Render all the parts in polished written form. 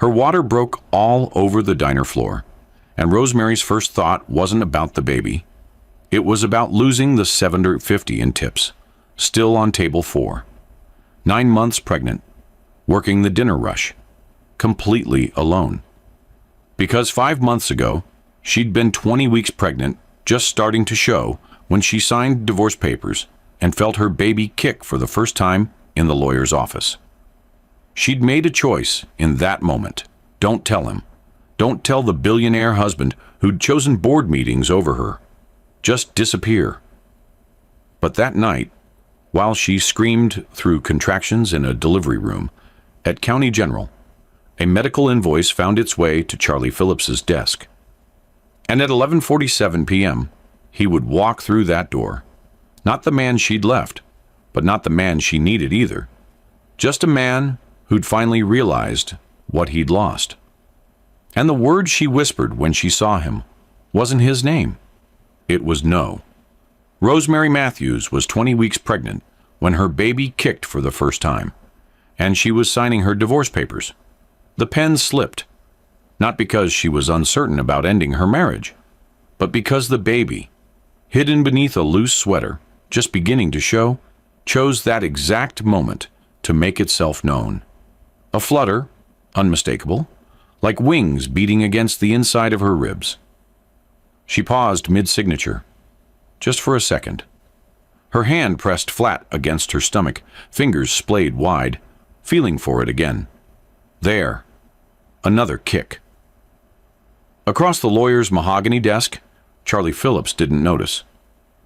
Her water broke all over the diner floor, and Rosemary's first thought wasn't about the baby. It was about losing the $7.50 in tips, still on table 4. 9 months pregnant, working the dinner rush, completely alone. Because 5 months ago, she'd been 20 weeks pregnant, just starting to show, when she signed divorce papers and felt her baby kick for the first time in the lawyer's office. She'd made a choice in that moment. Don't tell him. Don't tell the billionaire husband who'd chosen board meetings over her. Just disappear. But that night, while she screamed through contractions in a delivery room at County General, a medical invoice found its way to Charlie Phillips's desk. And at 11:47 p.m., he would walk through that door. Not the man she'd left, but not the man she needed either. Just a man who'd finally realized what he'd lost. And the word she whispered when she saw him wasn't his name. It was no. Rosemary Matthews was 20 weeks pregnant when her baby kicked for the first time, and she was signing her divorce papers. The pen slipped, not because she was uncertain about ending her marriage, but because the baby, hidden beneath a loose sweater, just beginning to show, chose that exact moment to make itself known. A flutter, unmistakable, like wings beating against the inside of her ribs. She paused mid-signature, just for a second. Her hand pressed flat against her stomach, fingers splayed wide, feeling for it again. There. Another kick. Across the lawyer's mahogany desk, Charlie Phillips didn't notice.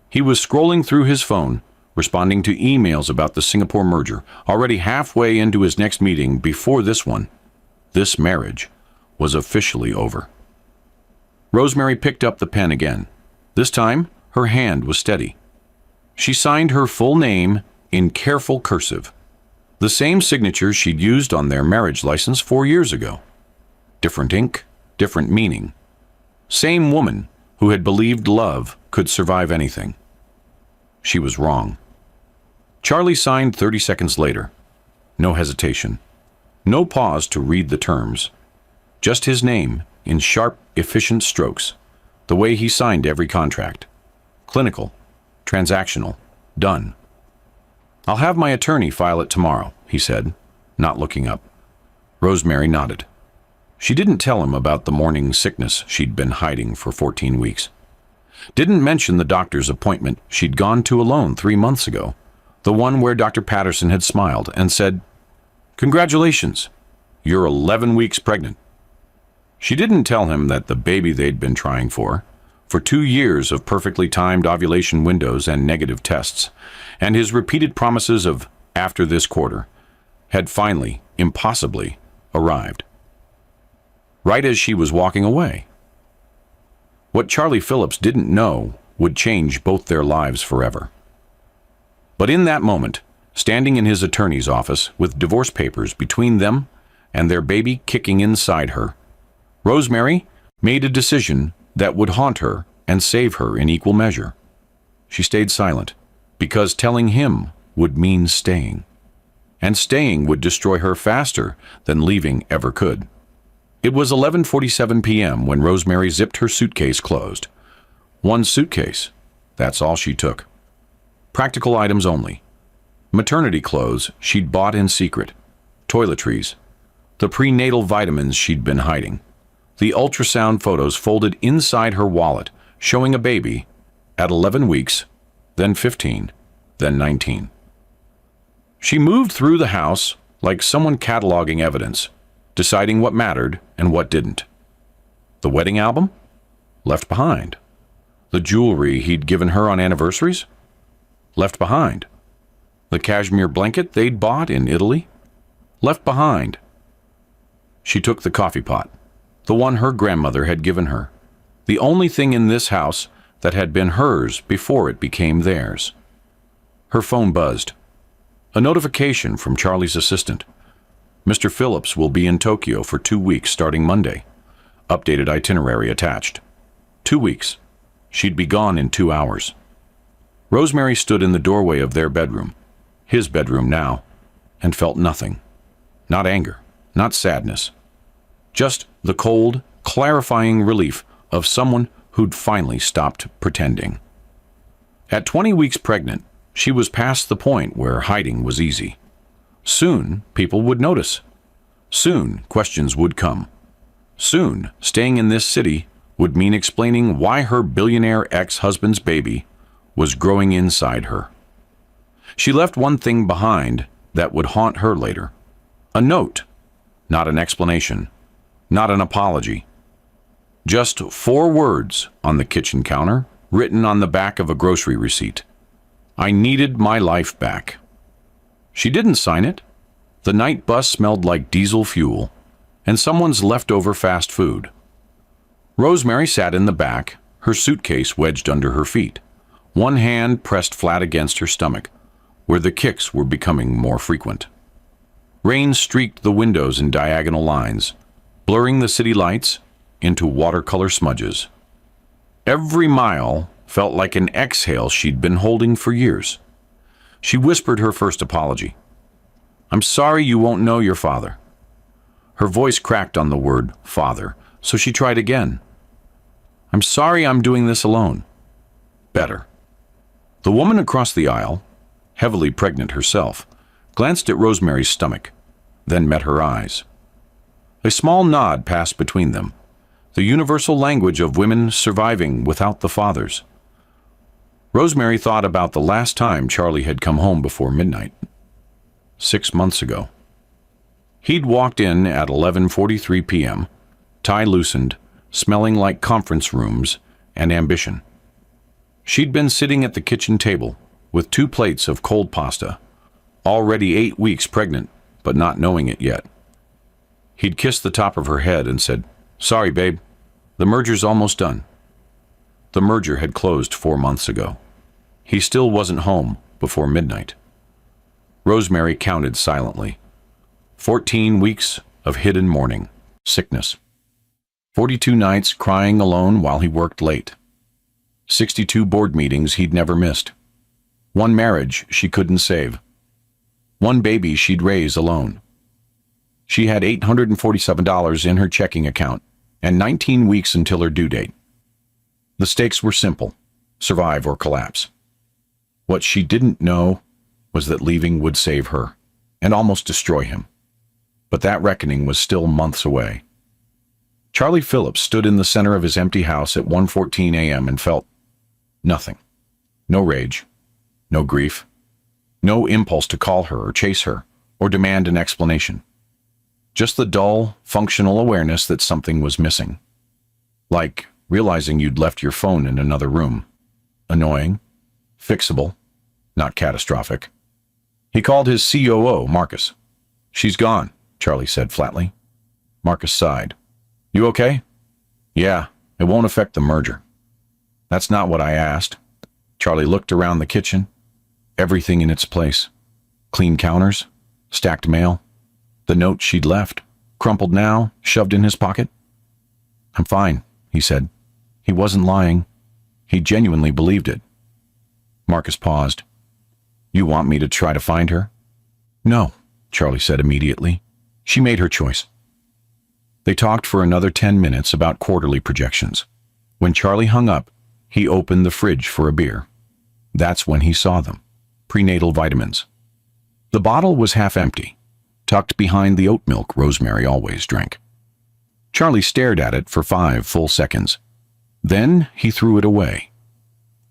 He was scrolling through his phone, responding to emails about the Singapore merger, already halfway into his next meeting before this one. This marriage was officially over. Rosemary picked up the pen again. This time, her hand was steady. She signed her full name in careful cursive, the same signature she'd used on their marriage license 4 years ago. Different ink, different meaning. Same woman who had believed love could survive anything. She was wrong. Charlie signed 30 seconds later. No hesitation. No pause to read the terms. Just his name in sharp, efficient strokes, the way he signed every contract. Clinical, transactional, done. "I'll have my attorney file it tomorrow," he said, not looking up. Rosemary nodded. She didn't tell him about the morning sickness she'd been hiding for 14 weeks. Didn't mention the doctor's appointment she'd gone to alone 3 months ago, the one where Dr. Patterson had smiled and said, "Congratulations, you're 11 weeks pregnant." She didn't tell him that the baby they'd been trying for 2 years of perfectly timed ovulation windows and negative tests, and his repeated promises of "after this quarter," had finally, impossibly, arrived. Right as she was walking away. What Charlie Phillips didn't know would change both their lives forever. But in that moment, standing in his attorney's office with divorce papers between them and their baby kicking inside her, Rosemary made a decision that would haunt her and save her in equal measure. She stayed silent, because telling him would mean staying. And staying would destroy her faster than leaving ever could. It was 11:47 p.m. when Rosemary zipped her suitcase closed. One suitcase. That's all she took. Practical items only. Maternity clothes she'd bought in secret. Toiletries. The prenatal vitamins she'd been hiding. The ultrasound photos folded inside her wallet, showing a baby at 11 weeks, then 15, then 19. She moved through the house like someone cataloging evidence, deciding what mattered and what didn't. The wedding album? Left behind. The jewelry he'd given her on anniversaries? Left behind. The cashmere blanket they'd bought in Italy? Left behind. She took the coffee pot, the one her grandmother had given her, the only thing in this house that had been hers before it became theirs. Her phone buzzed. A notification from Charlie's assistant. Mr. Phillips will be in Tokyo for 2 weeks starting Monday. Updated itinerary attached. 2 weeks. She'd be gone in 2 hours. Rosemary stood in the doorway of their bedroom, his bedroom now, and felt nothing. Not anger, not sadness. Just the cold, clarifying relief of someone who'd finally stopped pretending. At 20 weeks pregnant, she was past the point where hiding was easy. Soon, people would notice. Soon, questions would come. Soon, staying in this city would mean explaining why her billionaire ex-husband's baby was growing inside her. She left one thing behind that would haunt her later. A note, not an explanation, not an apology. Just 4 words on the kitchen counter, written on the back of a grocery receipt. I needed my life back. She didn't sign it. The night bus smelled like diesel fuel and someone's leftover fast food. Rosemary sat in the back, her suitcase wedged under her feet, one hand pressed flat against her stomach, where the kicks were becoming more frequent. Rain streaked the windows in diagonal lines, blurring the city lights into watercolor smudges. Every mile felt like an exhale she'd been holding for years. She whispered her first apology. I'm sorry you won't know your father. Her voice cracked on the word father, so she tried again. I'm sorry I'm doing this alone. Better. The woman across the aisle, heavily pregnant herself, glanced at Rosemary's stomach, then met her eyes. A small nod passed between them, the universal language of women surviving without the fathers. Rosemary thought about the last time Charlie had come home before midnight. 6 months ago. He'd walked in at 11:43 p.m., tie loosened, smelling like conference rooms and ambition. She'd been sitting at the kitchen table with 2 plates of cold pasta, already 8 weeks pregnant, but not knowing it yet. He'd kissed the top of her head and said, Sorry, babe, the merger's almost done. The merger had closed 4 months ago. He still wasn't home before midnight. Rosemary counted silently. 14 weeks of hidden mourning, sickness. 42 nights crying alone while he worked late. 62 board meetings he'd never missed. 1 marriage she couldn't save. 1 baby she'd raise alone. She had $847 in her checking account and 19 weeks until her due date. The stakes were simple: survive or collapse. What she didn't know was that leaving would save her and almost destroy him. But that reckoning was still months away. Charlie Phillips stood in the center of his empty house at 1:14 a.m. and felt nothing. No rage, no grief, no impulse to call her or chase her or demand an explanation. Just the dull, functional awareness that something was missing. Like realizing you'd left your phone in another room. Annoying, fixable, not catastrophic. He called his COO, Marcus. She's gone, Charlie said flatly. Marcus sighed. You okay? Yeah, it won't affect the merger. That's not what I asked. Charlie looked around the kitchen. Everything in its place. Clean counters, stacked mail, the note she'd left, crumpled now, shoved in his pocket. I'm fine, he said. He wasn't lying. He genuinely believed it. Marcus paused. You want me to try to find her? No, Charlie said immediately. She made her choice. They talked for another 10 minutes about quarterly projections. When Charlie hung up, he opened the fridge for a beer. That's when he saw them. Prenatal vitamins. The bottle was half empty, tucked behind the oat milk Rosemary always drank. Charlie stared at it for 5 full seconds. Then he threw it away.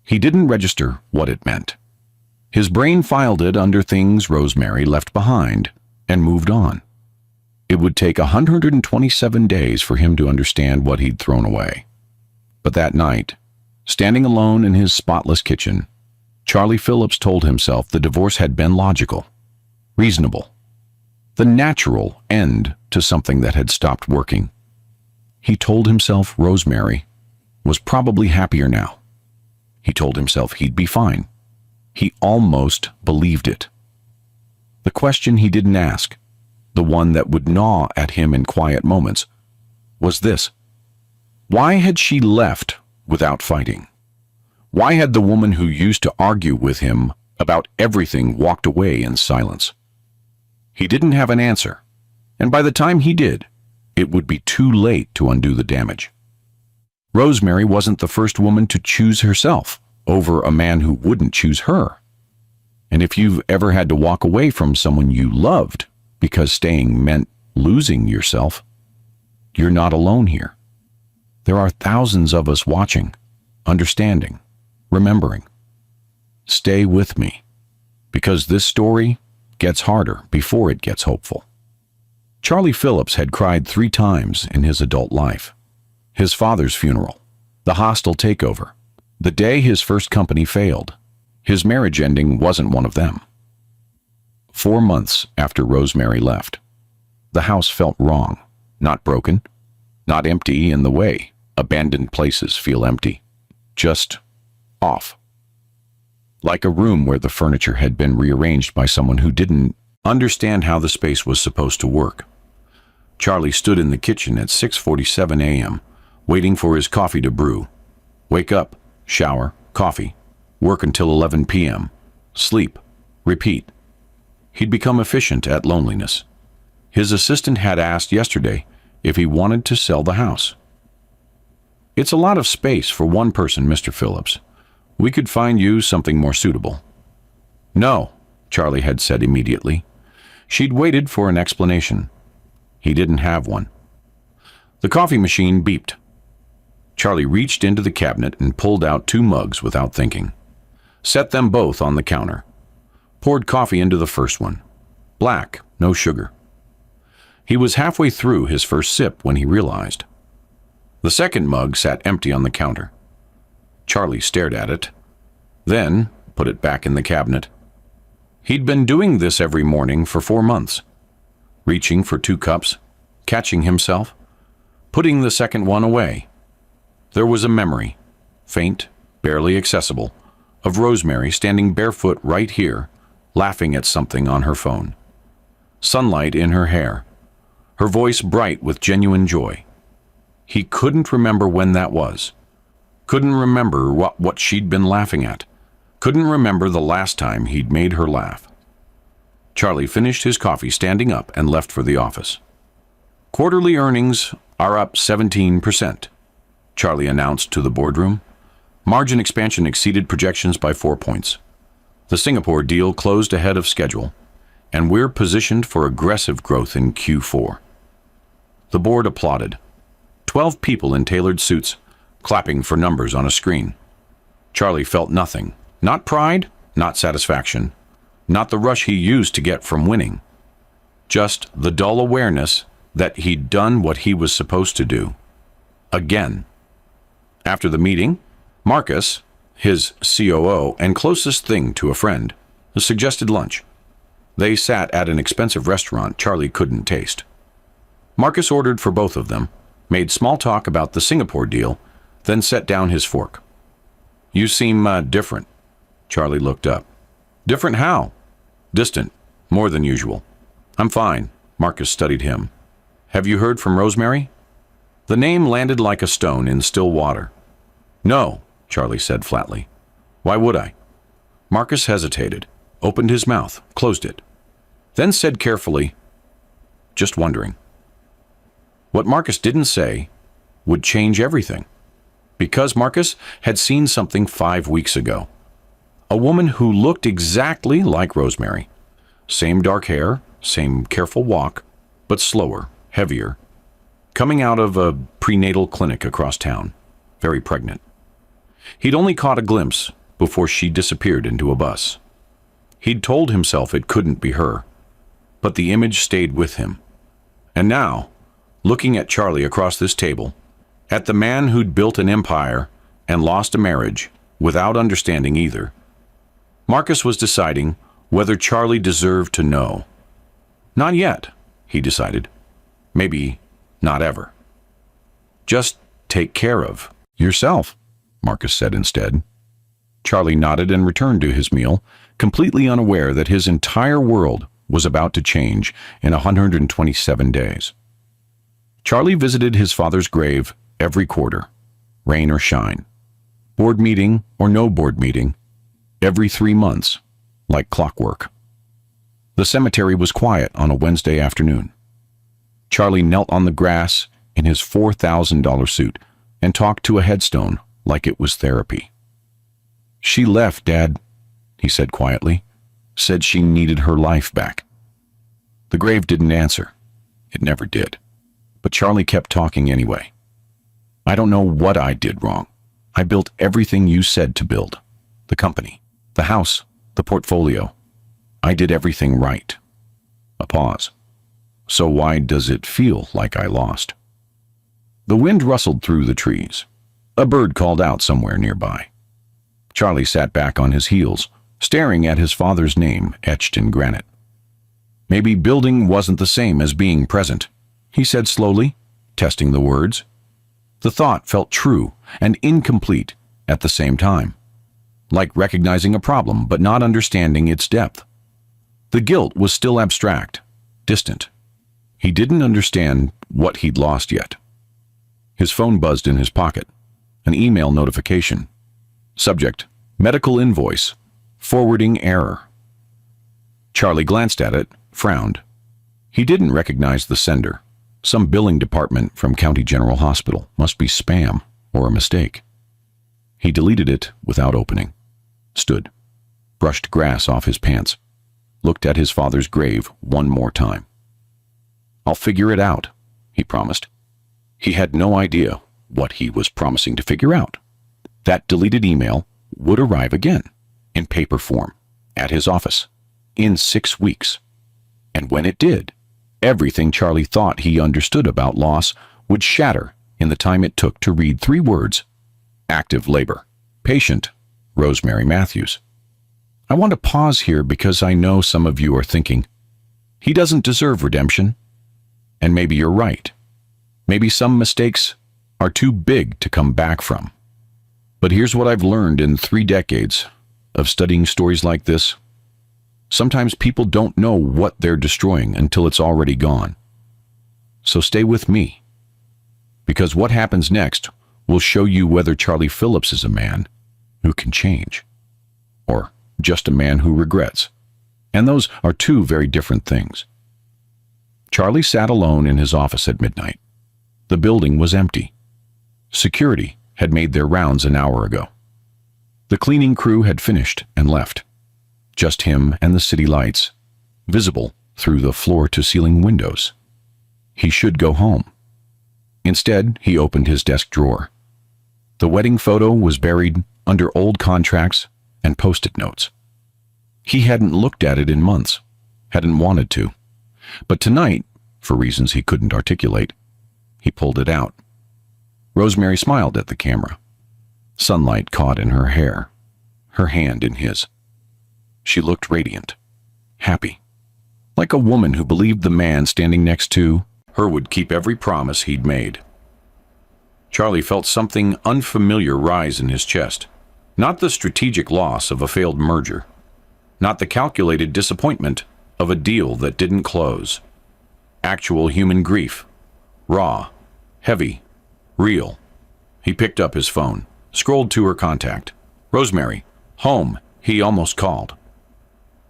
He didn't register what it meant. His brain filed it under things Rosemary left behind and moved on. It would take 127 days for him to understand what he'd thrown away. But that night, standing alone in his spotless kitchen, Charlie Phillips told himself the divorce had been logical, reasonable, the natural end to something that had stopped working. He told himself Rosemary was probably happier now. He told himself he'd be fine. He almost believed it. The question he didn't ask, the one that would gnaw at him in quiet moments, was this. Why had she left without fighting? Why had the woman who used to argue with him about everything walked away in silence? He didn't have an answer, and by the time he did, it would be too late to undo the damage. Rosemary wasn't the first woman to choose herself over a man who wouldn't choose her. And if you've ever had to walk away from someone you loved because staying meant losing yourself, you're not alone here. There are thousands of us watching, understanding, remembering. Stay with me, because this story gets harder before it gets hopeful. Charlie Phillips had cried 3 times in his adult life. His father's funeral, the hostile takeover, the day his first company failed. His marriage ending wasn't one of them. 4 months after Rosemary left, the house felt wrong, not broken, not empty in the way abandoned places feel empty, just off. Like a room where the furniture had been rearranged by someone who didn't understand how the space was supposed to work. Charlie stood in the kitchen at 6:47 a.m., waiting for his coffee to brew. Wake up, shower, coffee, work until 11 p.m., sleep, repeat. He'd become efficient at loneliness. His assistant had asked yesterday if he wanted to sell the house. "It's a lot of space for one person, Mr. Phillips. We could find you something more suitable." "No," Charlie had said immediately. She'd waited for an explanation. He didn't have one. The coffee machine beeped. Charlie reached into the cabinet and pulled out 2 mugs without thinking. Set them both on the counter. Poured coffee into the first one. Black, no sugar. He was halfway through his first sip when he realized. The second mug sat empty on the counter. Charlie stared at it, then put it back in the cabinet. He'd been doing this every morning for 4 months, reaching for 2 cups, catching himself, putting the second one away. There was a memory, faint, barely accessible, of Rosemary standing barefoot right here, laughing at something on her phone. Sunlight in her hair, her voice bright with genuine joy. He couldn't remember when that was. Couldn't remember what she'd been laughing at. Couldn't remember the last time he'd made her laugh. Charlie finished his coffee standing up and left for the office. "Quarterly earnings are up 17%, Charlie announced to the boardroom. Margin expansion exceeded projections by 4 points. The Singapore deal closed ahead of schedule, and we're positioned for aggressive growth in Q4. The board applauded. 12 people in tailored suits, clapping for numbers on a screen. Charlie felt nothing. Not pride, not satisfaction, not the rush he used to get from winning. Just the dull awareness that he'd done what he was supposed to do. Again. After the meeting, Marcus, his COO and closest thing to a friend, suggested lunch. They sat at an expensive restaurant Charlie couldn't taste. Marcus ordered for both of them, made small talk about the Singapore deal, then set down his fork. "You seem different." Charlie looked up. "Different how?" "Distant, more than usual." "I'm fine." Marcus studied him. "Have you heard from Rosemary?" The name landed like a stone in still water. "No," Charlie said flatly. "Why would I?" Marcus hesitated, opened his mouth, closed it, then said carefully, "Just wondering." What Marcus didn't say would change everything, because Marcus had seen something 5 weeks ago. A woman who looked exactly like Rosemary. Same dark hair, same careful walk, but slower, heavier. Coming out of a prenatal clinic across town, very pregnant. He'd only caught a glimpse before she disappeared into a bus. He'd told himself it couldn't be her, but the image stayed with him. And now, looking at Charlie across this table, at the man who'd built an empire and lost a marriage without understanding either, Marcus was deciding whether Charlie deserved to know. Not yet, he decided. Maybe not ever. Just take care of yourself, Marcus said instead. Charlie nodded and returned to his meal, completely unaware that his entire world was about to change in 127 days. Charlie visited his father's grave every quarter, rain or shine. Board meeting or no board meeting, every 3 months, like clockwork. The cemetery was quiet on a Wednesday afternoon. Charlie knelt on the grass in his $4,000 suit and talked to a headstone like it was therapy. "She left, Dad," he said quietly. "Said she needed her life back." The grave didn't answer. It never did. But Charlie kept talking anyway. "I don't know what I did wrong. I built everything you said to build. The company, the house, the portfolio. I did everything right." A pause. "So why does it feel like I lost?" The wind rustled through the trees. A bird called out somewhere nearby. Charlie sat back on his heels, staring at his father's name etched in granite. "Maybe building wasn't the same as being present," he said slowly, testing the words. The thought felt true and incomplete at the same time, like recognizing a problem but not understanding its depth. The guilt was still abstract, distant. He didn't understand what he'd lost yet. His phone buzzed in his pocket. An email notification. Subject: medical invoice. Forwarding error. Charlie glanced at it, frowned. He didn't recognize the sender. Some billing department from County General Hospital. Must be spam or a mistake. He deleted it without opening. Stood. Brushed grass off his pants. Looked at his father's grave one more time. "I'll figure it out," he promised. He had no idea what he was promising to figure out. That deleted email would arrive again, in paper form, at his office, in 6 weeks. And when it did, everything Charlie thought he understood about loss would shatter in the time it took to read 3 words. Active labor. Patient, Rosemary Matthews. I want to pause here because I know some of you are thinking, he doesn't deserve redemption. And maybe you're right. Maybe some mistakes are too big to come back from. But here's what I've learned in 3 decades of studying stories like this. Sometimes people don't know what they're destroying until it's already gone. So stay with me, because what happens next will show you whether Charlie Phillips is a man who can change, or just a man who regrets. And those are 2 very different things. Charlie sat alone in his office at midnight. The building was empty. Security had made their rounds an hour ago. The cleaning crew had finished and left. Just him and the city lights, visible through the floor-to-ceiling windows. He should go home. Instead, he opened his desk drawer. The wedding photo was buried under old contracts and post-it notes. He hadn't looked at it in months, hadn't wanted to. But tonight, for reasons he couldn't articulate, he pulled it out. Rosemary smiled at the camera. Sunlight caught in her hair, her hand in his. She looked radiant, happy, like a woman who believed the man standing next to her would keep every promise he'd made. Charlie felt something unfamiliar rise in his chest. Not the strategic loss of a failed merger. Not the calculated disappointment of a deal that didn't close. Actual human grief. Raw, heavy, real. He picked up his phone, scrolled to her contact. Rosemary, home, he almost called.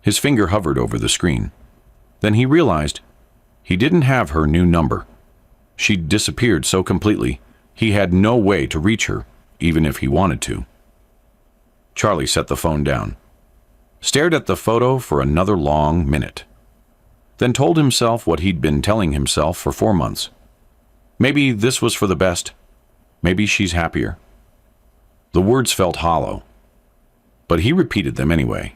His finger hovered over the screen. Then he realized he didn't have her new number. She'd disappeared so completely, he had no way to reach her, even if he wanted to. Charlie set the phone down, stared at the photo for another long minute, then told himself what he'd been telling himself for 4 months. Maybe this was for the best. Maybe she's happier. The words felt hollow, but he repeated them anyway.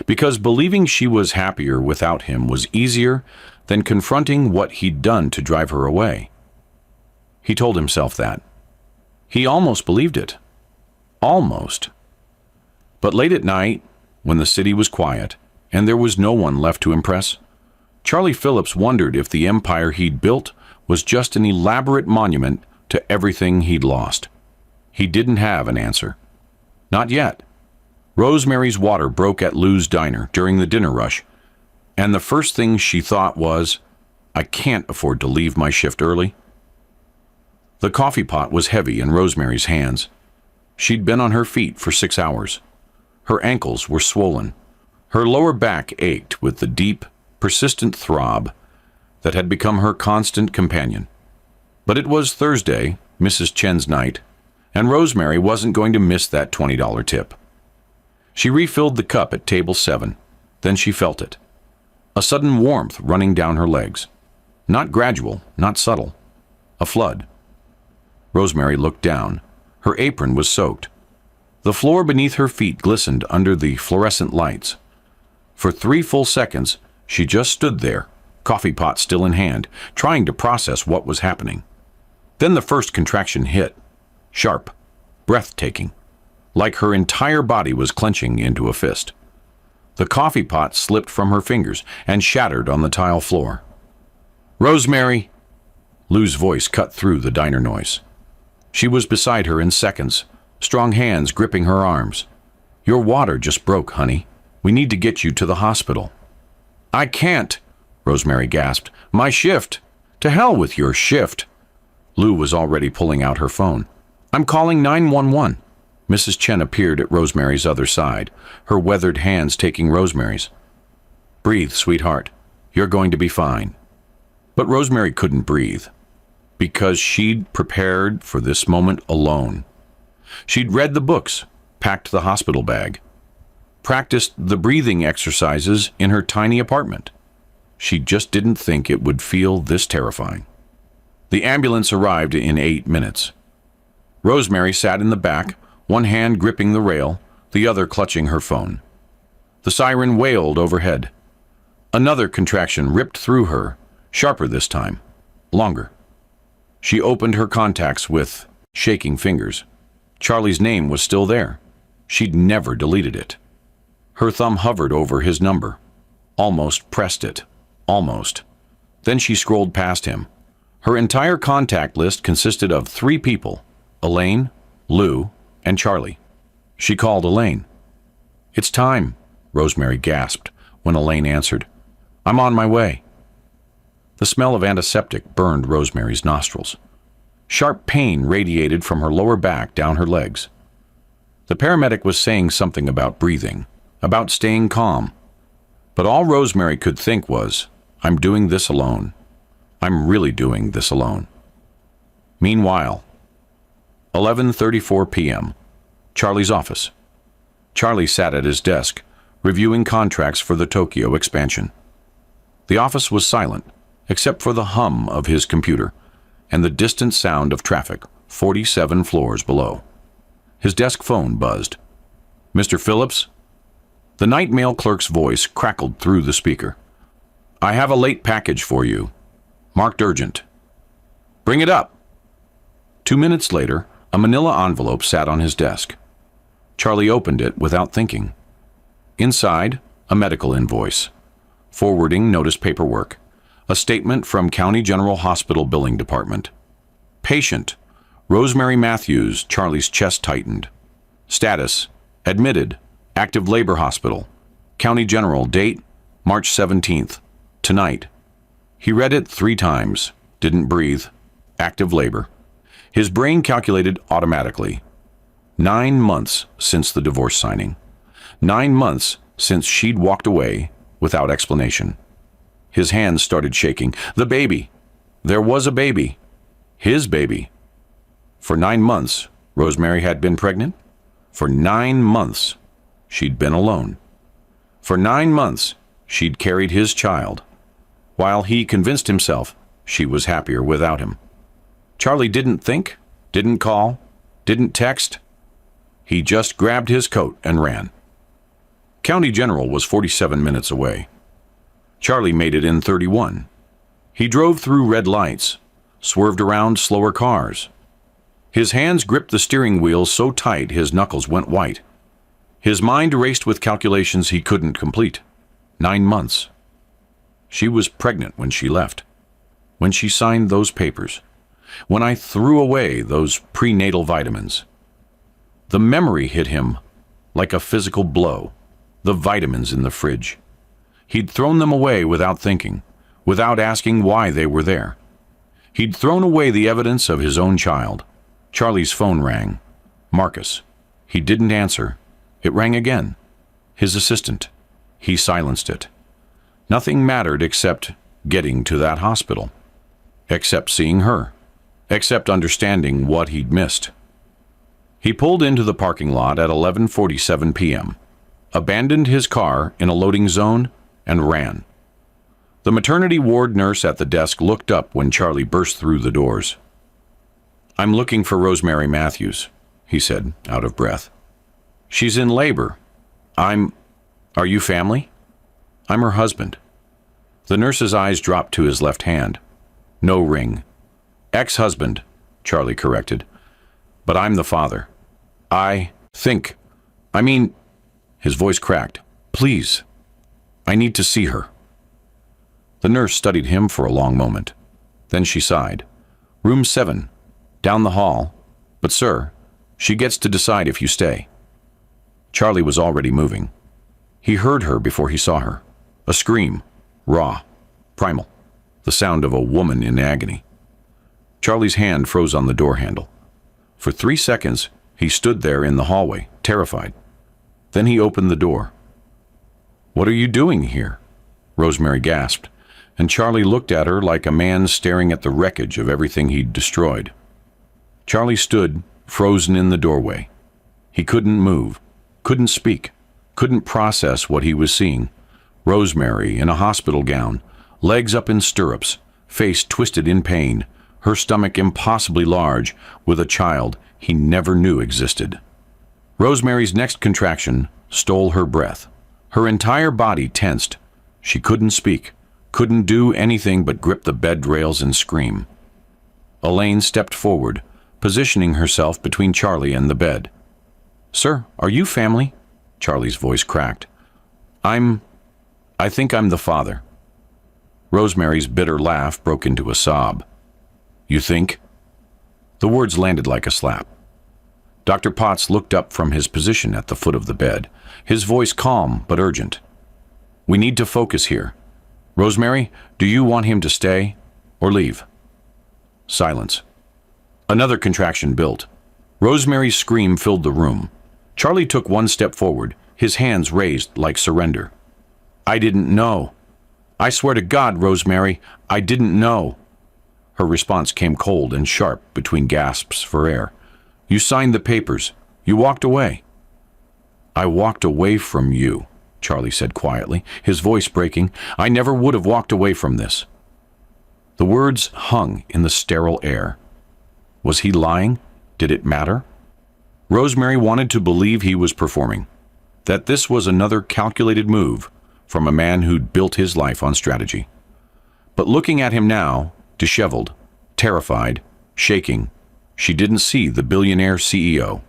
Because believing she was happier without him was easier than confronting what he'd done to drive her away. He told himself that. He almost believed it. Almost. But late at night, when the city was quiet and there was no one left to impress, Charlie Phillips wondered if the empire he'd built was just an elaborate monument to everything he'd lost. He didn't have an answer. Not yet. Rosemary's water broke at Lou's diner during the dinner rush, and the first thing she thought was, I can't afford to leave my shift early. The coffee pot was heavy in Rosemary's hands. She'd been on her feet for 6 hours. Her ankles were swollen. Her lower back ached with the deep, persistent throb that had become her constant companion. But it was Thursday, Mrs. Chen's night, and Rosemary wasn't going to miss that $20 tip. She refilled the cup at table 7. Then she felt it. A sudden warmth running down her legs. Not gradual, not subtle. A flood. Rosemary looked down. Her apron was soaked. The floor beneath her feet glistened under the fluorescent lights. For 3 full seconds, she just stood there, coffee pot still in hand, trying to process what was happening. Then the first contraction hit. Sharp, breathtaking, like her entire body was clenching into a fist. The coffee pot slipped from her fingers and shattered on the tile floor. "Rosemary!" Lou's voice cut through the diner noise. She was beside her in seconds, strong hands gripping her arms. "Your water just broke, honey. We need to get you to the hospital." "I can't," Rosemary gasped. "My shift." "To hell with your shift." Lou was already pulling out her phone. "I'm calling 911. Mrs. Chen appeared at Rosemary's other side, her weathered hands taking Rosemary's. "Breathe, sweetheart. You're going to be fine." But Rosemary couldn't breathe, because she'd prepared for this moment alone. She'd read the books, packed the hospital bag, practiced the breathing exercises in her tiny apartment. She just didn't think it would feel this terrifying. The ambulance arrived in 8 minutes. Rosemary sat in the back, one hand gripping the rail, the other clutching her phone. The siren wailed overhead. Another contraction ripped through her, sharper this time, longer. She opened her contacts with shaking fingers. Charlie's name was still there. She'd never deleted it. Her thumb hovered over his number. Almost pressed it. Almost. Then she scrolled past him. Her entire contact list consisted of 3 people: Elaine, Lou, and Charlie. She called Elaine. "It's time," Rosemary gasped when Elaine answered. "I'm on my way." The smell of antiseptic burned Rosemary's nostrils. Sharp pain radiated from her lower back down her legs. The paramedic was saying something about breathing, about staying calm. But all Rosemary could think was, "I'm doing this alone. I'm really doing this alone." Meanwhile, 11:34 p.m., Charlie's office. Charlie sat at his desk, reviewing contracts for the Tokyo expansion. The office was silent, except for the hum of his computer and the distant sound of traffic 47 floors below. His desk phone buzzed. "Mr. Phillips?" The night mail clerk's voice crackled through the speaker. "I have a late package for you. Marked urgent." "Bring it up." 2 minutes later, a manila envelope sat on his desk. Charlie opened it without thinking. Inside, a medical invoice, forwarding notice paperwork, a statement from County General Hospital Billing Department. Patient, Rosemary Matthews. Charlie's chest tightened. Status, admitted, active labor hospital. County General, date, March 17th, tonight. He read it 3 times, didn't breathe. Active labor. His brain calculated automatically. 9 months since the divorce signing. 9 months since she'd walked away without explanation. His hands started shaking. The baby. There was a baby. His baby. For 9 months, Rosemary had been pregnant. For 9 months, she'd been alone. For 9 months, she'd carried his child, while he convinced himself she was happier without him. Charlie didn't think, didn't call, didn't text. He just grabbed his coat and ran. County General was 47 minutes away. Charlie made it in 31. He drove through red lights, swerved around slower cars. His hands gripped the steering wheel so tight his knuckles went white. His mind raced with calculations he couldn't complete. 9 months. She was pregnant when she left. When she signed those papers. When I threw away those prenatal vitamins. The memory hit him like a physical blow. The vitamins in the fridge. He'd thrown them away without thinking, without asking why they were there. He'd thrown away the evidence of his own child. Charlie's phone rang. Marcus. He didn't answer. It rang again. His assistant. He silenced it. Nothing mattered except getting to that hospital, except seeing her, except understanding what he'd missed. He pulled into the parking lot at 11:47 p.m., abandoned his car in a loading zone, and ran. The maternity ward nurse at the desk looked up when Charlie burst through the doors. "I'm looking for Rosemary Matthews," he said, out of breath. "She's in labor. Are you family?" "I'm her husband." The nurse's eyes dropped to his left hand. No ring. "Ex-husband," Charlie corrected. "But I'm the father. His voice cracked. "Please, I need to see her." The nurse studied him for a long moment. Then she sighed. "Room 7, down the hall. But sir, she gets to decide if you stay." Charlie was already moving. He heard her before he saw her. A scream, raw, primal, the sound of a woman in agony. Charlie's hand froze on the door handle. For 3 seconds, he stood there in the hallway, terrified. Then he opened the door. "What are you doing here?" Rosemary gasped, and Charlie looked at her like a man staring at the wreckage of everything he'd destroyed. Charlie stood, frozen in the doorway. He couldn't move, couldn't speak, couldn't process what he was seeing. Rosemary in a hospital gown, legs up in stirrups, face twisted in pain, her stomach impossibly large, with a child he never knew existed. Rosemary's next contraction stole her breath. Her entire body tensed. She couldn't speak, couldn't do anything but grip the bed rails and scream. Elaine stepped forward, positioning herself between Charlie and the bed. "Sir, are you family?" Charlie's voice cracked. I think I'm the father." Rosemary's bitter laugh broke into a sob. "You think?" The words landed like a slap. Dr. Potts looked up from his position at the foot of the bed, his voice calm but urgent. "We need to focus here. Rosemary, do you want him to stay or leave?" Silence. Another contraction built. Rosemary's scream filled the room. Charlie took one step forward, his hands raised like surrender. "I didn't know. I swear to God, Rosemary, I didn't know." Her response came cold and sharp between gasps for air. "You signed the papers. You walked away." "I walked away from you," Charlie said quietly, his voice breaking. "I never would have walked away from this." The words hung in the sterile air. Was he lying? Did it matter? Rosemary wanted to believe he was performing, that this was another calculated move from a man who'd built his life on strategy. But looking at him now, disheveled, terrified, shaking, she didn't see the billionaire CEO.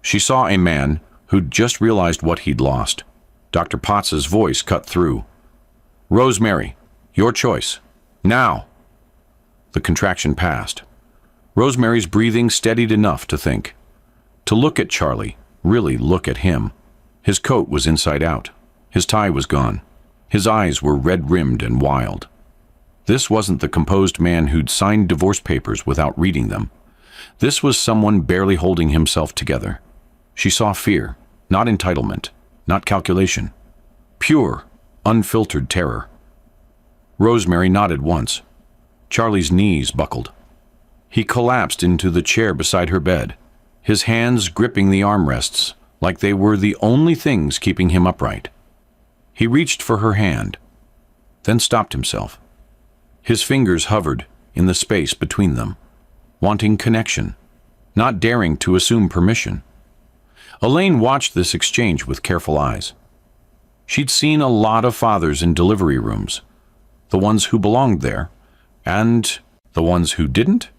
She saw a man who'd just realized what he'd lost. Dr. Potts's voice cut through. "Rosemary, your choice. Now." The contraction passed. Rosemary's breathing steadied enough to think. To look at Charlie, really look at him. His coat was inside out. His tie was gone. His eyes were red-rimmed and wild. This wasn't the composed man who'd signed divorce papers without reading them. This was someone barely holding himself together. She saw fear, not entitlement, not calculation. Pure, unfiltered terror. Rosemary nodded once. Charlie's knees buckled. He collapsed into the chair beside her bed, his hands gripping the armrests like they were the only things keeping him upright. He reached for her hand, then stopped himself. His fingers hovered in the space between them, wanting connection, not daring to assume permission. Elaine watched this exchange with careful eyes. She'd seen a lot of fathers in delivery rooms, the ones who belonged there, and the ones who didn't.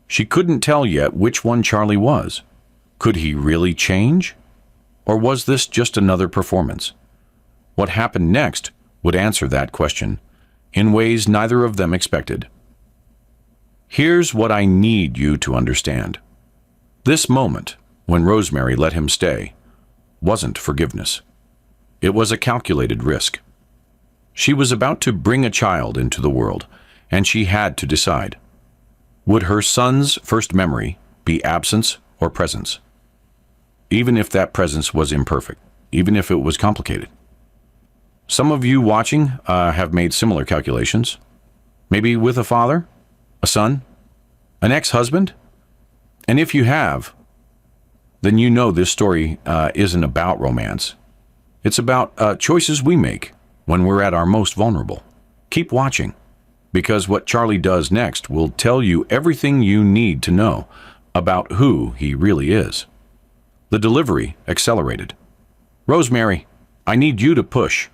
She couldn't tell yet which one Charlie was. Could he really change? Or was this just another performance? What happened next would answer that question, in ways neither of them expected. Here's what I need you to understand. This moment, when Rosemary let him stay, wasn't forgiveness. It was a calculated risk. She was about to bring a child into the world, and she had to decide. Would her son's first memory be absence or presence? Even if that presence was imperfect, even if it was complicated. Some of you watching have made similar calculations. Maybe with a father, a son, an ex-husband. And if you have, then you know this story isn't about romance. It's about choices we make when we're at our most vulnerable. Keep watching, because what Charlie does next will tell you everything you need to know about who he really is. The delivery accelerated. "Rosemary, I need you to push,"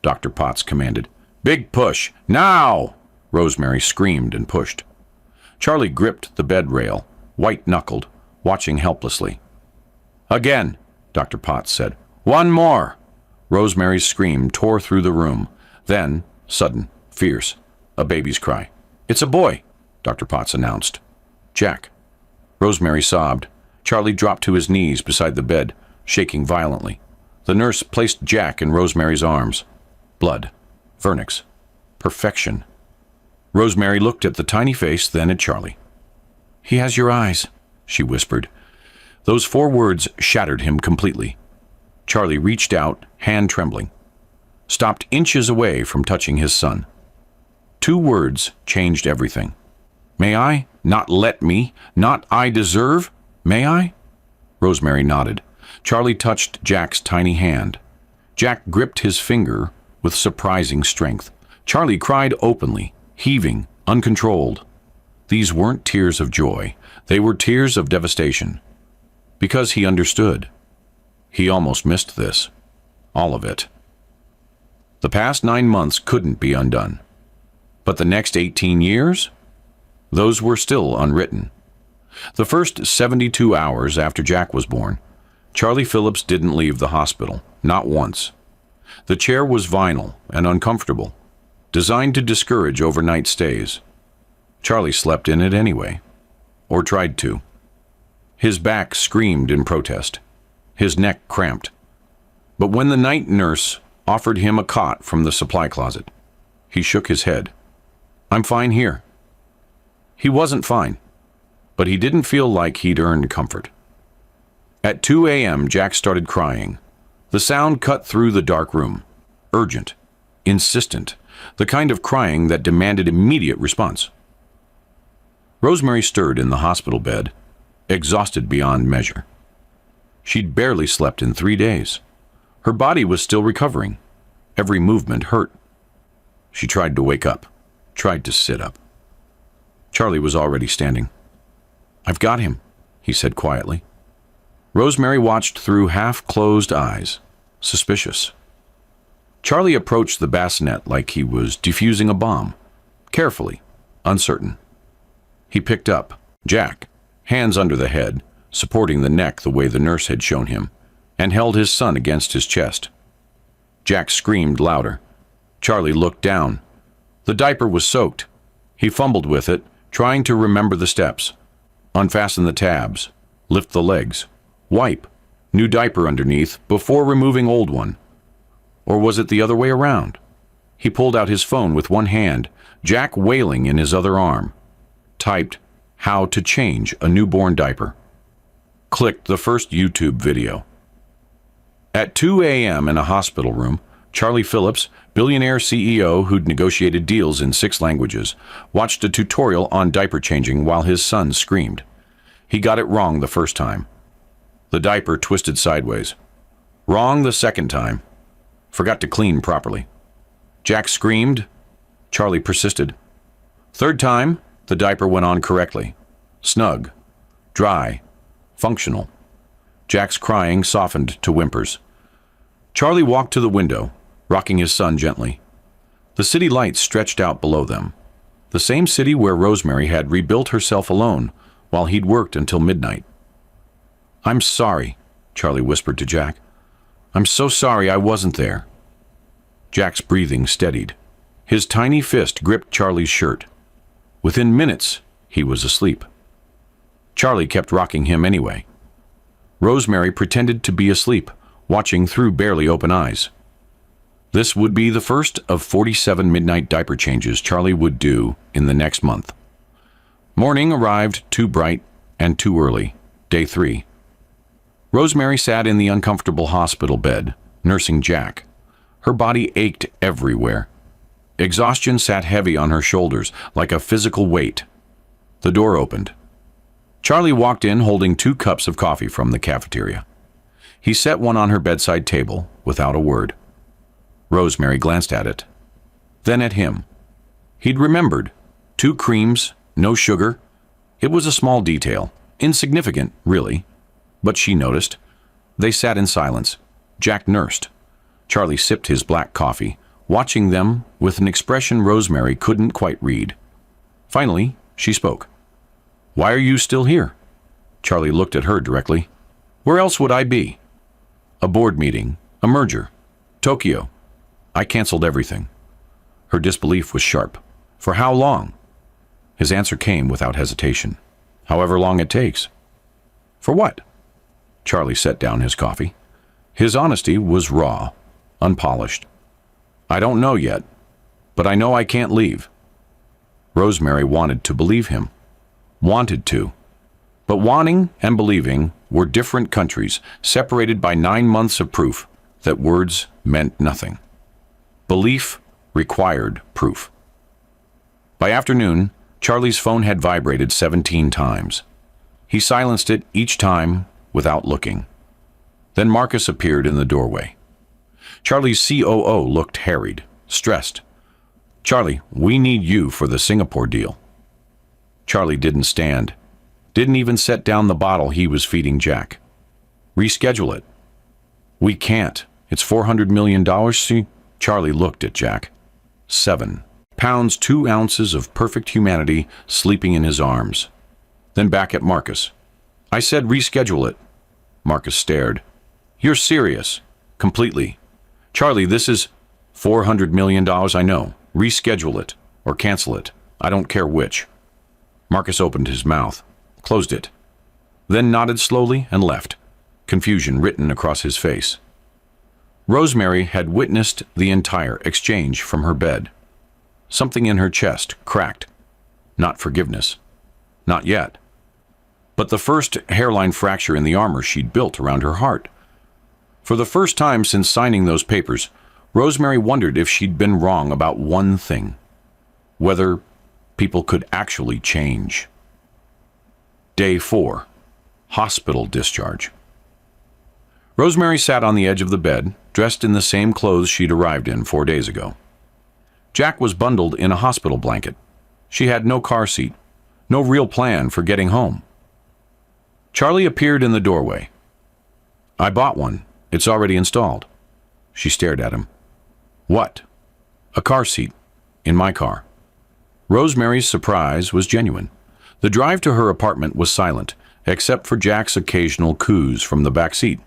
Dr. Potts commanded. "Big push, now!" Rosemary screamed and pushed. Charlie gripped the bed rail, white-knuckled, watching helplessly. "Again," Dr. Potts said. "One more!" Rosemary's scream tore through the room. Then, sudden, fierce, a baby's cry. "It's a boy," Dr. Potts announced. "Jack." Rosemary sobbed. Charlie dropped to his knees beside the bed, shaking violently. The nurse placed Jack in Rosemary's arms. Blood. Vernix. Perfection. Rosemary looked at the tiny face, then at Charlie. "He has your eyes," she whispered. Those 4 words shattered him completely. Charlie reached out, hand trembling, stopped inches away from touching his son. 2 words changed everything. "May I? Not let me? Not I deserve? May I?" Rosemary nodded. Charlie touched Jack's tiny hand. Jack gripped his finger with surprising strength. Charlie cried openly, heaving, uncontrolled. These weren't tears of joy. They were tears of devastation. Because he understood. He almost missed this. All of it. The past 9 months couldn't be undone. But the next 18 years? Those were still unwritten. The first 72 hours after Jack was born, Charlie Phillips didn't leave the hospital, not once. The chair was vinyl and uncomfortable, designed to discourage overnight stays. Charlie slept in it anyway, or tried to. His back screamed in protest. His neck cramped. But when the night nurse offered him a cot from the supply closet, he shook his head. "I'm fine here." He wasn't fine, but he didn't feel like he'd earned comfort. At 2 a.m., Jack started crying. The sound cut through the dark room. Urgent, insistent, the kind of crying that demanded immediate response. Rosemary stirred in the hospital bed, exhausted beyond measure. She'd barely slept in 3 days. Her body was still recovering. Every movement hurt. She tried to wake up, tried to sit up. Charlie was already standing. "I've got him," he said quietly. Rosemary watched through half-closed eyes, suspicious. Charlie approached the bassinet like he was defusing a bomb, carefully, uncertain. He picked up Jack, hands under the head, supporting the neck the way the nurse had shown him, and held his son against his chest. Jack screamed louder. Charlie looked down. The diaper was soaked. He fumbled with it, trying to remember the steps. Unfasten the tabs, lift the legs, wipe, new diaper underneath before removing old one. Or was it the other way around? He pulled out his phone with one hand, Jack wailing in his other arm. Typed, "How to change a newborn diaper." Clicked the first YouTube video. At 2 a.m. in a hospital room, Charlie Phillips, billionaire CEO who'd negotiated deals in 6 languages, watched a tutorial on diaper changing while his son screamed. He got it wrong the first time. The diaper twisted sideways. Wrong the second time. Forgot to clean properly. Jack screamed. Charlie persisted. Third time, the diaper went on correctly. Snug. Dry. Functional. Jack's crying softened to whimpers. Charlie walked to the window, rocking his son gently. The city lights stretched out below them. The same city where Rosemary had rebuilt herself alone while he'd worked until midnight. "I'm sorry," Charlie whispered to Jack. "I'm so sorry I wasn't there." Jack's breathing steadied. His tiny fist gripped Charlie's shirt. Within minutes, he was asleep. Charlie kept rocking him anyway. Rosemary pretended to be asleep, watching through barely open eyes. This would be the first of 47 midnight diaper changes Charlie would do in the next month. Morning arrived too bright and too early, day 3. Rosemary sat in the uncomfortable hospital bed, nursing Jack. Her body ached everywhere. Exhaustion sat heavy on her shoulders, like a physical weight. The door opened. Charlie walked in holding 2 cups of coffee from the cafeteria. He set one on her bedside table without a word. Rosemary glanced at it, then at him. He'd remembered. 2 creams, no sugar. It was a small detail, insignificant, really. But she noticed. They sat in silence. Jack nursed. Charlie sipped his black coffee, watching them with an expression Rosemary couldn't quite read. Finally, she spoke. "Why are you still here?" Charlie looked at her directly. "Where else would I be?" "A board meeting, a merger. Tokyo. I canceled everything." Her disbelief was sharp. "For how long?" His answer came without hesitation. "However long it takes." "For what?" Charlie set down his coffee. His honesty was raw, unpolished. "I don't know yet, but I know I can't leave." Rosemary wanted to believe him. Wanted to. But wanting and believing were different countries, separated by 9 months of proof that words meant nothing. Belief required proof. By afternoon, Charlie's phone had vibrated 17 times. He silenced it each time without looking. Then Marcus appeared in the doorway. Charlie's COO looked harried, stressed. "Charlie, we need you for the Singapore deal." Charlie didn't stand, didn't even set down the bottle he was feeding Jack. "Reschedule it." "We can't. It's $400 million, see?" Charlie looked at Jack. 7 pounds 2 ounces of perfect humanity sleeping in his arms. Then back at Marcus. "I said reschedule it." Marcus stared. "You're serious." "Completely." "Charlie, this is $400 million, I know. Reschedule it or cancel it. I don't care which." Marcus opened his mouth, closed it, then nodded slowly and left, confusion written across his face. Rosemary had witnessed the entire exchange from her bed. Something in her chest cracked. Not forgiveness. Not yet. But the first hairline fracture in the armor she'd built around her heart. For the first time since signing those papers, Rosemary wondered if she'd been wrong about one thing. Whether people could actually change. Day 4. Hospital discharge. Rosemary sat on the edge of the bed, dressed in the same clothes she'd arrived in 4 days ago. Jack was bundled in a hospital blanket. She had no car seat, no real plan for getting home. Charlie appeared in the doorway. "I bought one. It's already installed." She stared at him. "What?" "A car seat. In my car." Rosemary's surprise was genuine. The drive to her apartment was silent, except for Jack's occasional coos from the back seat.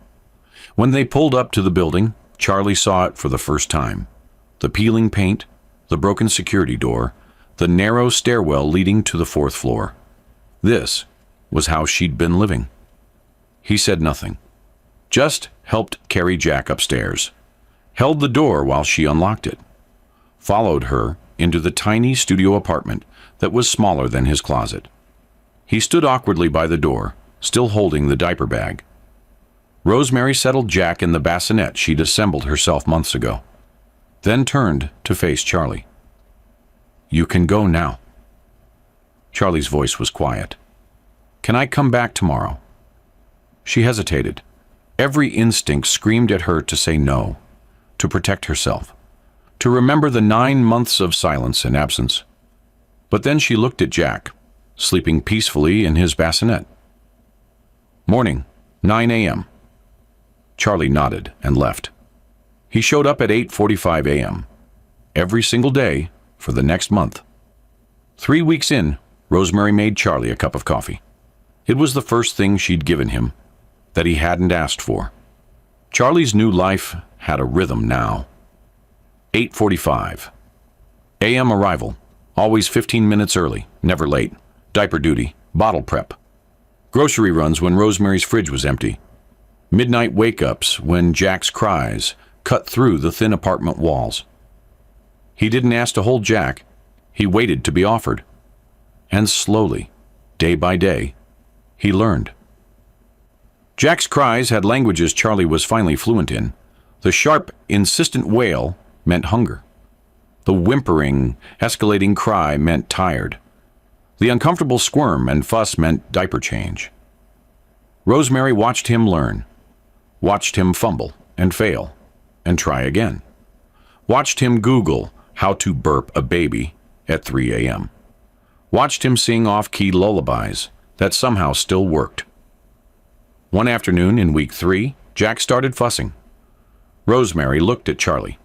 When they pulled up to the building, Charlie saw it for the first time. The peeling paint, the broken security door, the narrow stairwell leading to the 4th floor. This was how she'd been living. He said nothing. Just helped carry Jack upstairs. Held the door while she unlocked it. Followed her into the tiny studio apartment that was smaller than his closet. He stood awkwardly by the door, still holding the diaper bag. Rosemary settled Jack in the bassinet she'd assembled herself months ago, then turned to face Charlie. "You can go now." Charlie's voice was quiet. "Can I come back tomorrow?" She hesitated. Every instinct screamed at her to say no, to protect herself, to remember the 9 months of silence and absence. But then she looked at Jack, sleeping peacefully in his bassinet. "Morning, 9 a.m. Charlie nodded and left. He showed up at 8:45 a.m. every single day for the next month. 3 weeks in, Rosemary made Charlie a cup of coffee. It was the first thing she'd given him that he hadn't asked for. Charlie's new life had a rhythm now. 8:45 a.m. arrival, always 15 minutes early, never late. Diaper duty, bottle prep. Grocery runs when Rosemary's fridge was empty. Midnight wake-ups when Jack's cries cut through the thin apartment walls. He didn't ask to hold Jack. He waited to be offered. And slowly, day by day, he learned. Jack's cries had languages Charlie was finally fluent in. The sharp, insistent wail meant hunger. The whimpering, escalating cry meant tired. The uncomfortable squirm and fuss meant diaper change. Rosemary watched him learn, watched him fumble and fail and try again. Watched him Google how to burp a baby at 3 a.m. Watched him sing off-key lullabies that somehow still worked. One afternoon in week 3, Jack started fussing. Rosemary looked at Charlie.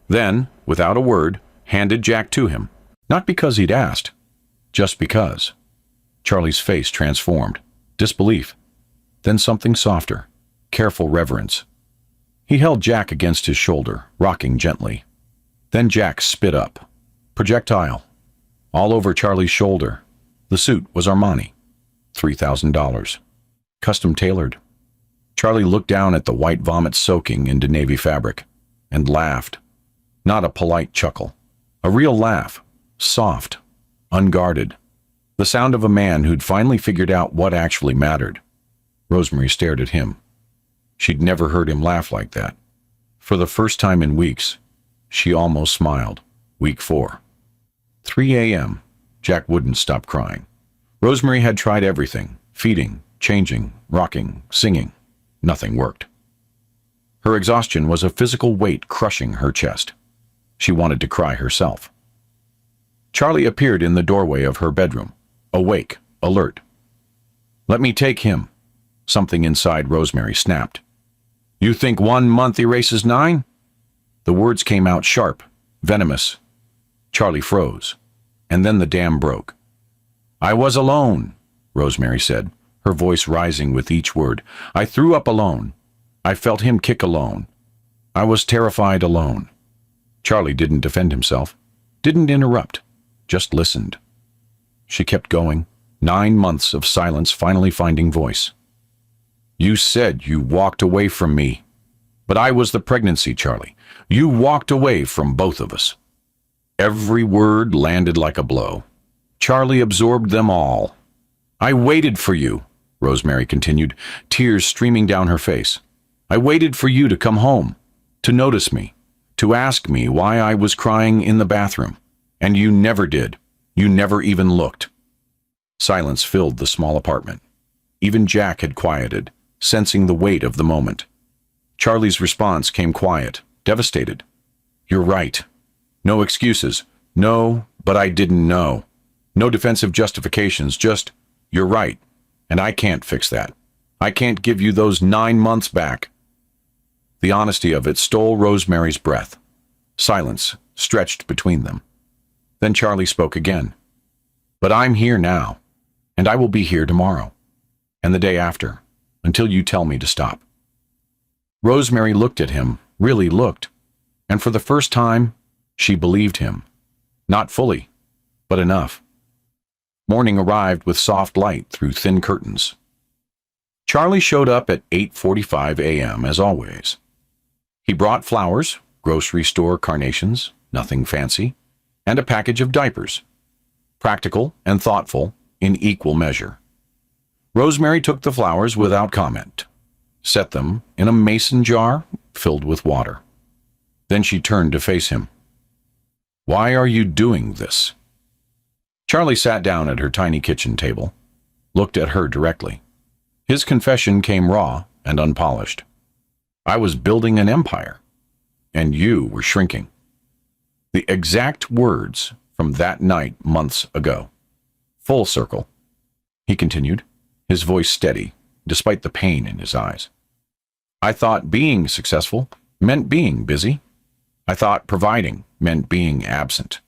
Then, without a word, handed Jack to him. Not because he'd asked, just because. Charlie's face transformed. Disbelief. Then something softer. Careful reverence. He held Jack against his shoulder, rocking gently. Then Jack spit up. Projectile. All over Charlie's shoulder. The suit was Armani. $3,000. Custom tailored. Charlie looked down at the white vomit soaking into navy fabric and laughed. Not a polite chuckle. A real laugh. Soft. Unguarded. The sound of a man who'd finally figured out what actually mattered. Rosemary stared at him. She'd never heard him laugh like that. For the first time in weeks, she almost smiled. Week 4. 3 a.m. Jack wouldn't stop crying. Rosemary had tried everything. Feeding, changing, rocking, singing. Nothing worked. Her exhaustion was a physical weight crushing her chest. She wanted to cry herself. Charlie appeared in the doorway of her bedroom, awake, alert. "Let me take him." Something inside Rosemary snapped. "You think 1 month erases 9? The words came out sharp, venomous. Charlie froze, and then the dam broke. "I was alone," Rosemary said, her voice rising with each word. "I threw up alone. I felt him kick alone. I was terrified alone." Charlie didn't defend himself, didn't interrupt, just listened. She kept going, 9 months of silence finally finding voice. "You said you walked away from me. But I was the pregnancy, Charlie. You walked away from both of us." Every word landed like a blow. Charlie absorbed them all. "I waited for you," Rosemary continued, tears streaming down her face. "I waited for you to come home, to notice me, to ask me why I was crying in the bathroom. And you never did. You never even looked." Silence filled the small apartment. Even Jack had quieted, sensing the weight of the moment. Charlie's response came quiet, devastated. "You're right. No excuses. No, but I didn't know. No defensive justifications, just, you're right. And I can't fix that. I can't give you those 9 months back." The honesty of it stole Rosemary's breath. Silence stretched between them. Then Charlie spoke again. "But I'm here now, and I will be here tomorrow, and the day after, until you tell me to stop." Rosemary looked at him, really looked, and for the first time, she believed him. Not fully, but enough. Morning arrived with soft light through thin curtains. Charlie showed up at 8:45 a.m. as always. He brought flowers, grocery store carnations, nothing fancy, and a package of diapers. Practical and thoughtful in equal measure. Rosemary took the flowers without comment, set them in a mason jar filled with water. Then she turned to face him. "Why are you doing this?" Charlie sat down at her tiny kitchen table, looked at her directly. His confession came raw and unpolished. "I was building an empire, and you were shrinking." The exact words from that night months ago. Full circle. He continued, his voice steady, despite the pain in his eyes. "I thought being successful meant being busy. I thought providing meant being absent.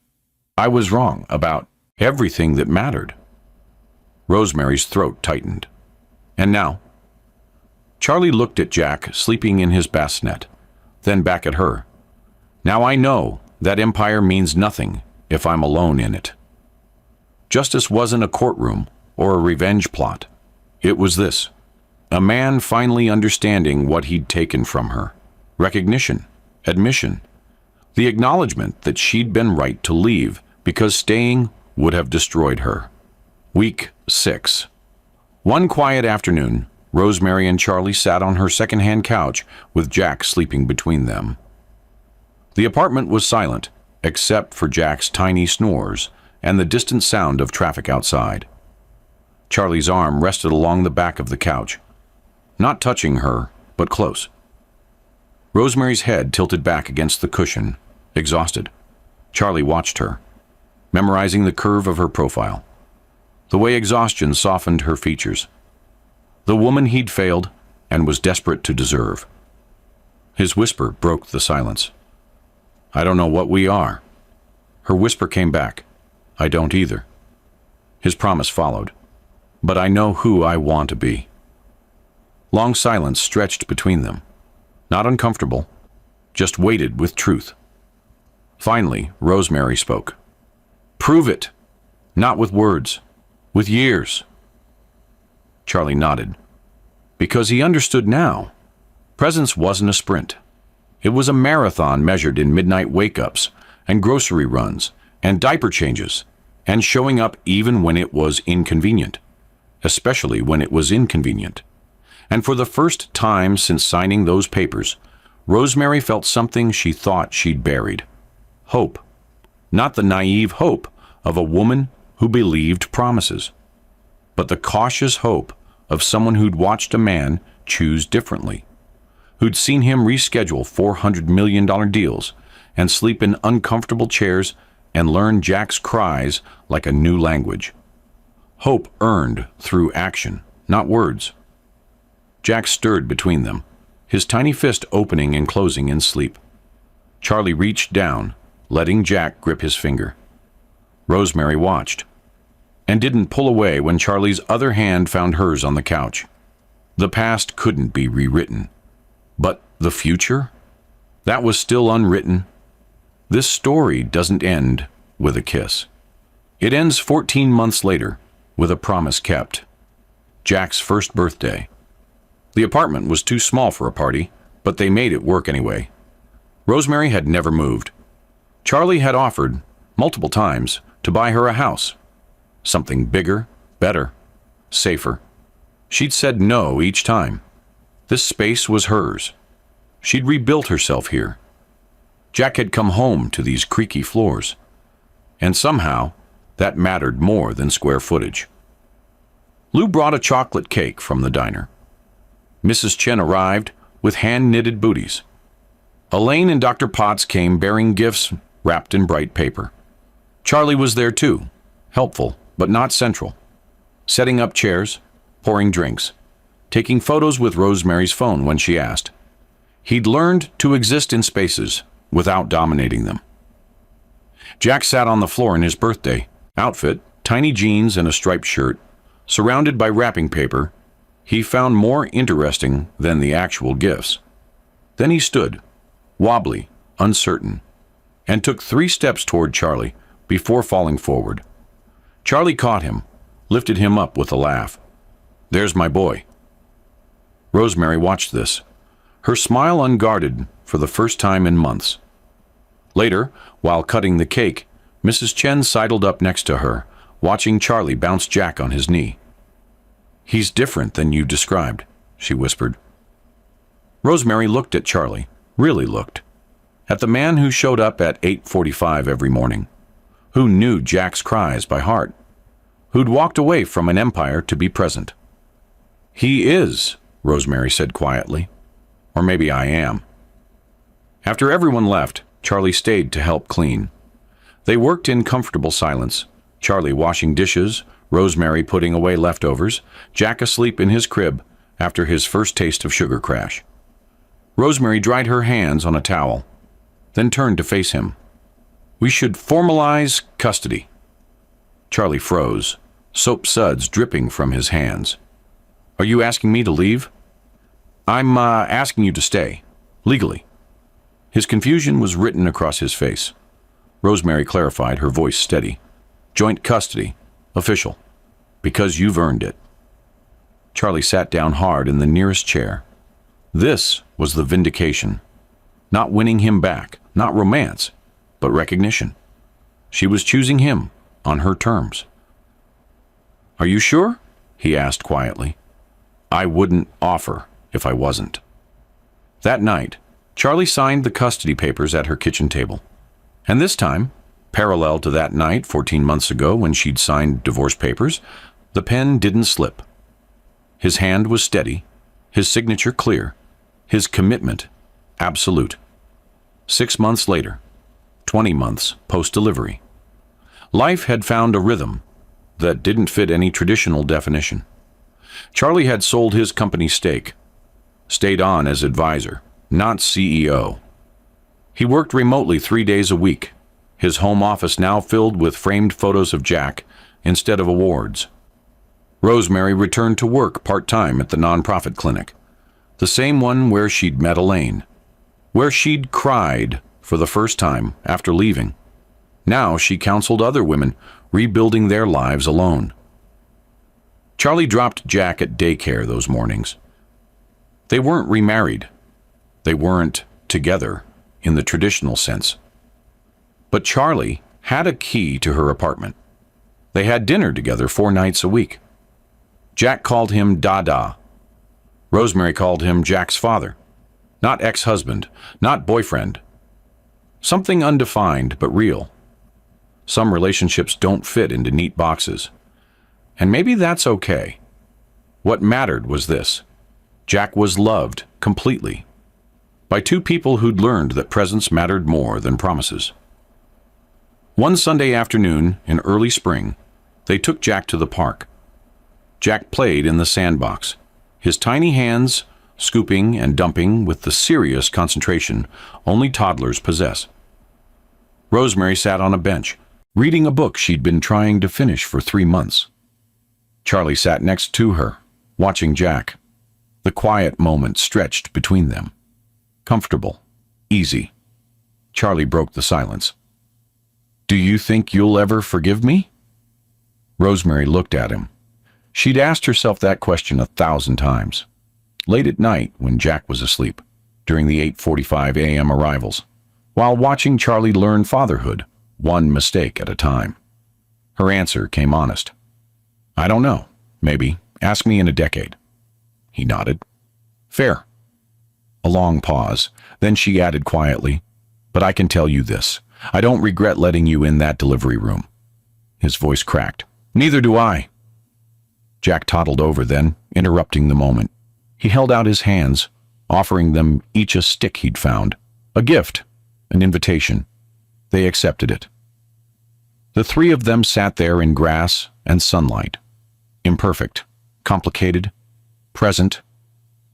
I was wrong about everything that mattered." Rosemary's throat tightened. "And now?" Charlie looked at Jack sleeping in his bassinet, then back at her. "Now I know that empire means nothing if I'm alone in it." Justice wasn't a courtroom or a revenge plot. It was this: a man finally understanding what he'd taken from her. Recognition, admission, the acknowledgement that she'd been right to leave because staying would have destroyed her. Week 6. One quiet afternoon, Rosemary and Charlie sat on her second-hand couch with Jack sleeping between them. The apartment was silent, except for Jack's tiny snores and the distant sound of traffic outside. Charlie's arm rested along the back of the couch, not touching her, but close. Rosemary's head tilted back against the cushion, exhausted. Charlie watched her, memorizing the curve of her profile, the way exhaustion softened her features. The woman he'd failed and was desperate to deserve. His whisper broke the silence. "I don't know what we are." Her whisper came back. "I don't either." His promise followed. "But I know who I want to be." Long silence stretched between them. Not uncomfortable, just weighted with truth. Finally, Rosemary spoke. "Prove it. Not with words, with years." Charlie nodded, because he understood now. Presence wasn't a sprint. It was a marathon measured in midnight wake-ups and grocery runs and diaper changes and showing up even when it was inconvenient, especially when it was inconvenient. And for the first time since signing those papers, Rosemary felt something she thought she'd buried. Hope. Not the naive hope of a woman who believed promises, but the cautious hope of someone who'd watched a man choose differently, who'd seen him reschedule $400 million deals and sleep in uncomfortable chairs and learn Jack's cries like a new language. Hope earned through action, not words. Jack stirred between them, his tiny fist opening and closing in sleep. Charlie reached down, letting Jack grip his finger. Rosemary watched, and didn't pull away when Charlie's other hand found hers on the couch. The past couldn't be rewritten. But the future? That was still unwritten. This story doesn't end with a kiss. It ends 14 months later with a promise kept. Jack's first birthday. The apartment was too small for a party, but they made it work anyway. Rosemary had never moved. Charlie had offered, multiple times, to buy her a house. Something bigger, better, safer. She'd said no each time. This space was hers. She'd rebuilt herself here. Jack had come home to these creaky floors. And somehow, that mattered more than square footage. Lou brought a chocolate cake from the diner. Mrs. Chen arrived with hand-knitted booties. Elaine and Dr. Potts came bearing gifts wrapped in bright paper. Charlie was there too, helpful but not central, setting up chairs, pouring drinks, taking photos with Rosemary's phone when she asked. He'd learned to exist in spaces without dominating them. Jack sat on the floor in his birthday outfit, tiny jeans and a striped shirt, surrounded by wrapping paper he found more interesting than the actual gifts. Then he stood, wobbly, uncertain, and took 3 steps toward Charlie before falling forward. Charlie caught him, lifted him up with a laugh. "There's my boy." Rosemary watched this, her smile unguarded for the first time in months. Later, while cutting the cake, Mrs. Chen sidled up next to her, watching Charlie bounce Jack on his knee. "He's different than you described," she whispered. Rosemary looked at Charlie, really looked, at the man who showed up at 8:45 every morning, who knew Jack's cries by heart, who'd walked away from an empire to be present. "He is," Rosemary said quietly. "Or maybe I am." After everyone left, Charlie stayed to help clean. They worked in comfortable silence, Charlie washing dishes, Rosemary putting away leftovers, Jack asleep in his crib after his first taste of sugar crash. Rosemary dried her hands on a towel, then turned to face him. "We should formalize custody." Charlie froze, soap suds dripping from his hands. "Are you asking me to leave?" "I'm asking you to stay, legally." His confusion was written across his face. Rosemary clarified, her voice steady. "Joint custody, official, because you've earned it." Charlie sat down hard in the nearest chair. This was the vindication. Not winning him back, not romance, but recognition. She was choosing him on her terms. "Are you sure?" he asked quietly. I wouldn't offer if I wasn't. That night, Charlie signed the custody papers at her kitchen table. And this time, parallel to that night 14 months ago when she'd signed divorce papers, the pen didn't slip. His hand was steady, his signature clear, his commitment absolute. 6 months later, 20 months post-delivery, life had found a rhythm that didn't fit any traditional definition. Charlie had sold his company stake, stayed on as advisor, not CEO. He worked remotely 3 days a week, his home office now filled with framed photos of Jack instead of awards. Rosemary returned to work part-time at the nonprofit clinic, the same one where she'd met Elaine, where she'd cried for the first time after leaving. Now she counseled other women rebuilding their lives alone. Charlie dropped Jack at daycare those mornings. They weren't remarried. They weren't together in the traditional sense. But Charlie had a key to her apartment. They had dinner together 4 nights a week. Jack called him Dada. Rosemary called him Jack's father. Not ex-husband, not boyfriend. Something undefined but real. Some relationships don't fit into neat boxes. And maybe that's okay. What mattered was this: Jack was loved completely by 2 people who'd learned that presence mattered more than promises. One Sunday afternoon in early spring, they took Jack to the park. Jack played in the sandbox, his tiny hands scooping and dumping with the serious concentration only toddlers possess. Rosemary sat on a bench, reading a book she'd been trying to finish for 3 months. Charlie sat next to her, watching Jack. The quiet moment stretched between them. Comfortable, easy. Charlie broke the silence. "Do you think you'll ever forgive me?" Rosemary looked at him. She'd asked herself that question 1,000 times. Late at night, when Jack was asleep, during the 8:45 a.m. arrivals, while watching Charlie learn fatherhood, one mistake at a time. Her answer came honest. "I don't know. Maybe. Ask me in a decade." He nodded. "Fair." A long pause. Then she added quietly, "But I can tell you this. I don't regret letting you in that delivery room." His voice cracked. "Neither do I." Jack toddled over then, interrupting the moment. He held out his hands, offering them each a stick he'd found. A gift, an invitation. They accepted it. The 3 of them sat there in grass and sunlight. Imperfect, complicated, present,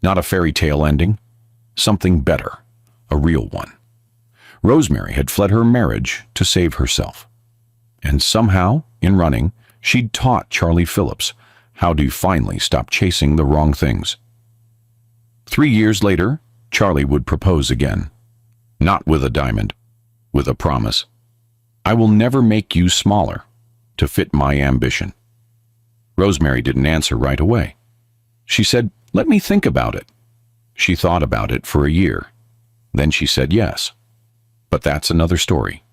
not a fairy tale ending. Something better, a real one. Rosemary had fled her marriage to save herself. And somehow, in running, she'd taught Charlie Phillips how to finally stop chasing the wrong things. 3 years later, Charlie would propose again. Not with a diamond, with a promise. "I will never make you smaller to fit my ambition." Rosemary didn't answer right away. She said, "Let me think about it." She thought about it for a year. Then she said yes. But that's another story.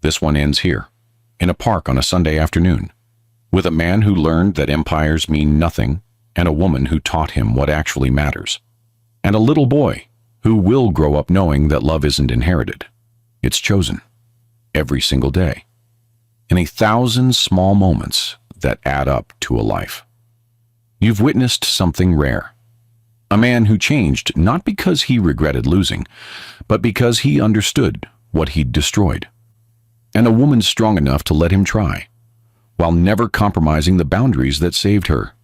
This one ends here, in a park on a Sunday afternoon, with a man who learned that empires mean nothing, and a woman who taught him what actually matters, and a little boy who will grow up knowing that love isn't inherited. It's chosen, every single day, in 1,000 small moments that add up to a life. You've witnessed something rare. A man who changed not because he regretted losing, but because he understood what he'd destroyed. And a woman strong enough to let him try, while never compromising the boundaries that saved her.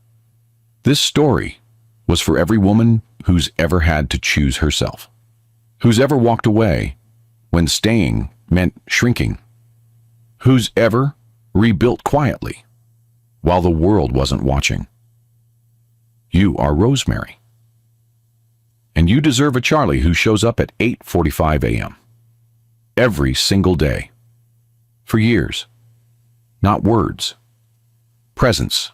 This story was for every woman who's ever had to choose herself, who's ever walked away when staying meant shrinking, who's ever rebuilt quietly while the world wasn't watching. You are Rosemary. And you deserve a Charlie who shows up at 8:45 a.m. every single day. For years. Not words. Presence.